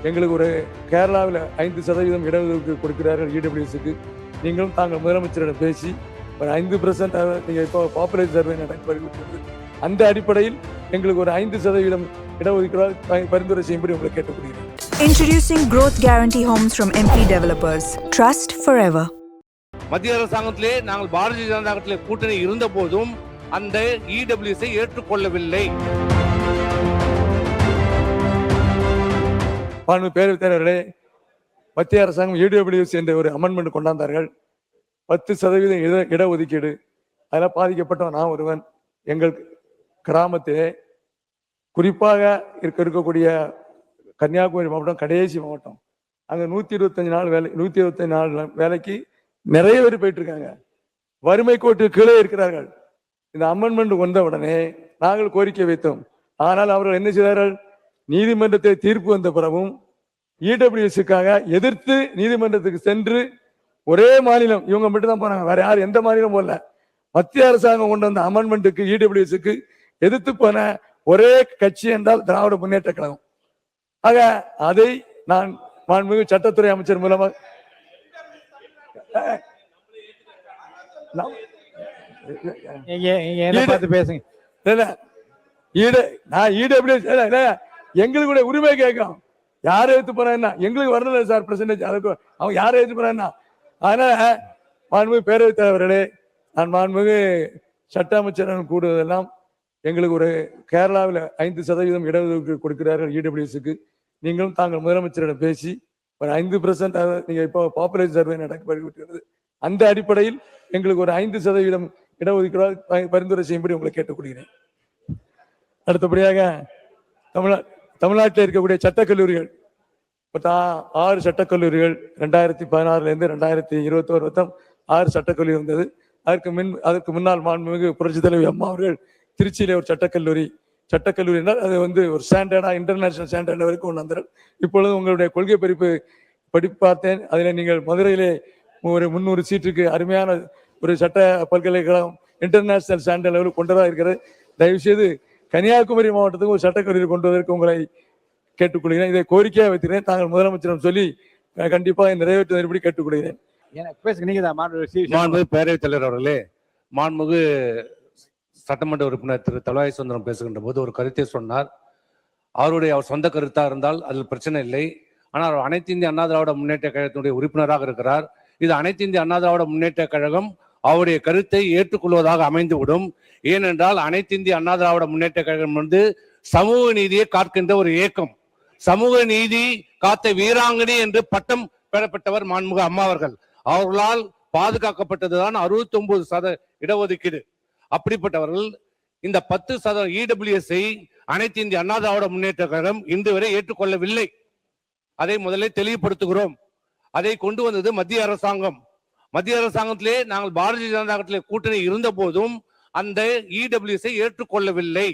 எங்களுக்கு ஒரு கேரளாவில் 5% இடஒதுக்கீடு கொடுக்கிறார்கள் இடபிள்யூஎஸ்க்கு. நீங்களும் தாங்கள் முதலமைச்சரிடம் பேசி ஒரு 5% நீங்கள் இப்போ பாப்புலேஷன் சர்வே நடக்கிறது. அந்த அடிப்படையில் எங்களுக்கு ஒரு 5% இடஒதுக்கீடு பரிந்துரை செய்யும்படி உங்களை கேட்டுக்கொள்கிறேன். Introducing Growth Guarantee Homes from MP Developers. Trust forever. மத்திய அரசாங்கத்திலே நாங்கள் பாரதிய ஜனதா கட்சியிலே கூட்டணி இருந்த போதும் அந்த இடபிள்யூஎஸ்ஐ ஏற்றுக்கொள்ளவில்லை. பேரவைத் தலைவர்களே, மத்திய அரசாங்கம் இடபிள்யூஎஸ் என்ற ஒரு அமெண்ட்மெண்ட் கொண்டாந்தார்கள். 10% இடஒதுக்கீடு. அதில் பாதிக்கப்பட்டவன் நான் ஒருவன். எங்கள் கிராமத்திலே குறிப்பாக இருக்கக்கூடிய கன்னியாகுமரி மாவட்டம் கடைசி மாவட்டம். அங்கே 125 நாள் வேலை 125 நாள் வேலைக்கு நிறைய பேர் போயிட்டு இருக்காங்க. வறுமை கோட்டு கீழே இருக்கிறார்கள். இந்த அமெண்ட்மெண்ட் வந்த உடனே நாங்கள் கோரிக்கை வைத்தோம். ஆனால் அவர்கள் என்ன செய்தார்கள்? நீதிமன்றத்தில் தீர்ப்பு வந்த பிறகும் இடபிள்யூஎஸ்க்காக எதிர்த்து நீதிமன்றத்துக்கு சென்று ஒரே மாநிலம் இவங்க மட்டும் தான் போனாங்க. வேற யாரும் எந்த மாநிலம் போல. மத்திய அரசாங்கம் கொண்டு வந்த அமெண்ட்மெண்ட்டுக்கு இடபிள்யூஎஸ்க்கு எதிர்த்து போன ஒரே கட்சி என்றால் திராவிட முன்னேற்ற கழகம். ஆக அதை நான் மாண்புமிகு சட்டத்துறை அமைச்சர் மூலமாக எங்களுடைய உரிமை கேட்கும். யாரை எடுத்து போறேன்னா எங்களுக்கு வரல சார் பிரசன்டேஜ். அதுக்கு அவங்க யாரை எடுத்து போறேன்னா அதனால மாண்புமிகு பேரவைத் தலைவர்களே, நான் மாண்புமிகு சட்ட அமைச்சர் கூடுவதெல்லாம் எங்களுக்கு ஒரு கேரளாவில் 5% இடஒதுக்கீடு கொடுக்கிறார்கள் இடபிள்யூஎஸ்க்கு. நீங்களும் தாங்கள் முதலமைச்சரிடம் பேசி ஒரு 5% நீங்க இப்போ பாப்புலேஷன் சர்வே நடக்கிறது. அந்த அடிப்படையில் எங்களுக்கு ஒரு 5% இடஒதுக்கீடு பரிந்துரை செய்யும்படி உங்களை கேட்டுக்கொள்கிறேன். அடுத்தபடியாக தமிழ்நாட்டில் இருக்கக்கூடிய சட்டக்கல்லூரிகள் 6 சட்டக்கல்லூரிகள் 2016 2021 மொத்தம் 6 சட்டக்கல்லூரி வந்தது. அதற்கு முன்னால் மாண்புமிகு புரட்சி தலைவி அம்மா அவர்கள் திருச்சியிலே ஒரு சட்டக்கல்லூரி என்றால் அது ஒரு ஸ்டாண்டர்டா இன்டர்நேஷனல் ஸ்டாண்டர்ட் வரைக்கும் கொண்டு வந்தார்கள். இப்பொழுது உங்களுடைய கொள்கை படிப்பு பார்த்தேன். அதில் நீங்கள் மதுரையிலே ஒரு 300 சீட்டுக்கு அருமையான ஒரு சட்ட பல்கலைக்கழகம் இன்டர்நேஷனல் ஸ்டாண்டர்ட் லெவலில் கொண்டதாக இருக்கிறது. தயவு செய்து கன்னியாகுமரி மாவட்டத்துக்கு ஒரு சட்டக்கல்லூரி கொண்டு வருவதற்கு உங்களை கேட்டுக்கொள்கிறேன். இதை கோரிக்கையாக வைத்திருக்கிறேன். தாங்கள் முதலமைச்சரிடம் சொல்லி கண்டிப்பாக நிறைவேற்றுவதற்கு கேட்டுக்கொள்கிறேன். மாண்புமிகு பேரவைத் தலைவர் அவர்களே, மாண்புமிகு சட்டமன்ற உறுப்பினர் திரு தலவாய் சுந்தரம் பேசுகின்ற போது ஒரு கருத்தை சொன்னார். அவர் சொந்த கருத்தா இருந்தால் அதில் பிரச்சனை இல்லை. ஆனால் அவர் அனைத்து இந்திய அண்ணா திராவிட முன்னேற்ற கழகத்தினுடைய உறுப்பினராக இருக்கிறார். இது அனைத்து இந்திய அண்ணா திராவிட முன்னேற்ற கழகம் அவருடைய கருத்தை ஏற்றுக்கொள்வதாக அமைந்துவிடும். ஏனென்றால் அனைத்து இந்திய அண்ணா திராவிட முன்னேற்ற கழகம் சமூக நீதியை காக்கின்ற ஒரு இயக்கம். சமூக நீதி காத்த வீராங்கனி என்று பட்டம் பெறப்பட்டவர் மாண்புமிகு அம்மா அவர்கள். அவர்களால் பாதுகாக்கப்பட்டதுதான் 69% இடஒதுக்கீடு. அப்படிப்பட்டவர்கள் இந்த 10% இடபிள்யூஎஸ்ஐ அனைத்து இந்திய அண்ணா திராவிட முன்னேற்ற கழகம் இன்று வரை ஏற்றுக்கொள்ளவில்லை. அதை முதலில் தெளிவுபடுத்துகிறோம். அதை கொண்டு வந்தது மத்திய அரசாங்கம். மத்திய அரசாங்கத்திலே நாங்கள் பாரதிய ஜனதா கட்சியிலே கூட்டணி இருந்த போதும் அந்த இடபிள்யூஎஸ்ஐ ஏற்றுக்கொள்ளவில்லை.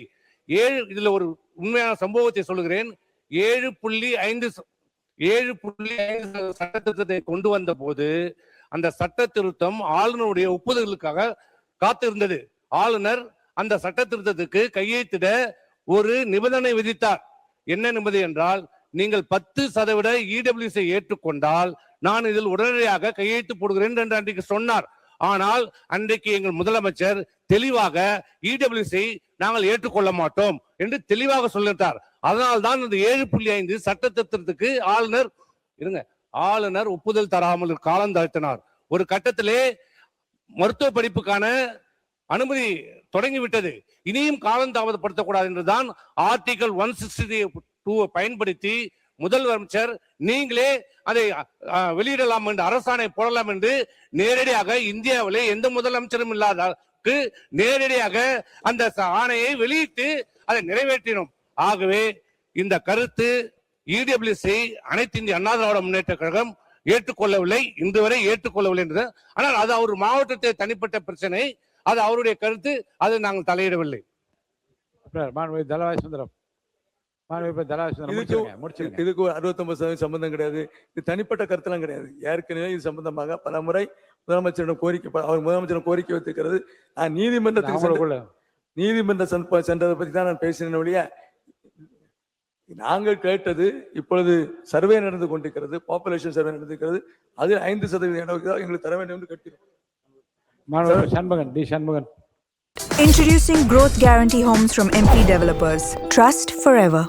இதுல ஒரு உண்மையான சம்பவத்தை சொல்லுகிறேன். 7.5 சட்ட திருத்தத்தை கொண்டு வந்த போது அந்த சட்ட திருத்தம் ஆளுநருடைய ஒப்புதலுக்காக காத்திருந்தது. ஆளுநர் அந்த சட்ட திருத்தத்துக்கு கையெழுத்திட ஒரு நிபந்தனை விதித்தார். என்ன நிபந்தனை என்றால், நீங்கள் 10% இடபிள்யூஎஸ்ஐ ஏற்றுக்கொண்டால் நான் இதில் உடனடியாக கையெழுத்து போடுகிறேன் என்று அன்றைக்கு சொன்னார். ஆனால் அன்றைக்கு எங்கள் முதலமைச்சர் தெளிவாக இடபிள்யூஎஸ்ஐ நாங்கள் ஏற்றுக்கொள்ள மாட்டோம் என்று தெளிவாக சொல்லிட்டார். அதனால்தான் இந்த 7.5 சட்ட திருத்தத்துக்கு ஆளுநர் ஒப்புதல் தராமல் காலம் தாழ்த்தினார். ஒரு கட்டத்திலே மருத்துவ படிப்புக்கான அனுமதி தொடங்கிவிட்டது. இனியும் காலம் தாமதப்படுத்தக்கூடாது என்றுதான் ஆர்டிகல் 162 பயன்படுத்தி முதலமைச்சர் நீங்களே அதை வெளியிடலாம் என்று அரசாணை போடலாம் என்று நேரடியாக இந்தியாவிலே எந்த முதலமைச்சரும் இல்லாதற்கு நேரடியாக அந்த ஆணையை வெளியிட்டு அதை நிறைவேற்றினோம். ஆகவே இந்த கருத்து இடபிள்யூஎஸ்ஐ அனைத்து இந்திய அண்ணா திராவிட முன்னேற்ற கழகம் ஏற்றுக்கொள்ளவில்லை, இன்று வரை ஏற்றுக்கொள்ளவில்லை என்று. ஆனால் அது அவர் மாவட்டத்தை தனிப்பட்ட பிரச்சனை, அது அவருடைய கருத்து, அது நாங்கள் தலையிடவில்லை. இதுக்கு 69% சம்பந்தம் கிடையாது. இது தனிப்பட்ட கருத்தெல்லாம் கிடையாது. ஏற்கனவே இது சம்பந்தமாக பல முறை முதலமைச்சரிடம் கோரிக்கை வைத்திருக்கிறது. நான் நீதிமன்றத்துக்கு சென்றதை பத்தி தான் நான் பேசினேன் ஒழிய நாங்கள் கேட்டது இப்பொழுது சர்வே நடந்து கொண்டிருக்கிறது, பாப்புலேஷன் சர்வே நடந்திருக்கிறது. அதில் 5% இடம் எங்களுக்கு தர வேண்டும் என்று கேட்கிறோம். மாணவர் Shanmugan, T. Shanmugan. Introducing Growth Guarantee Homes from MP Developers. Trust forever.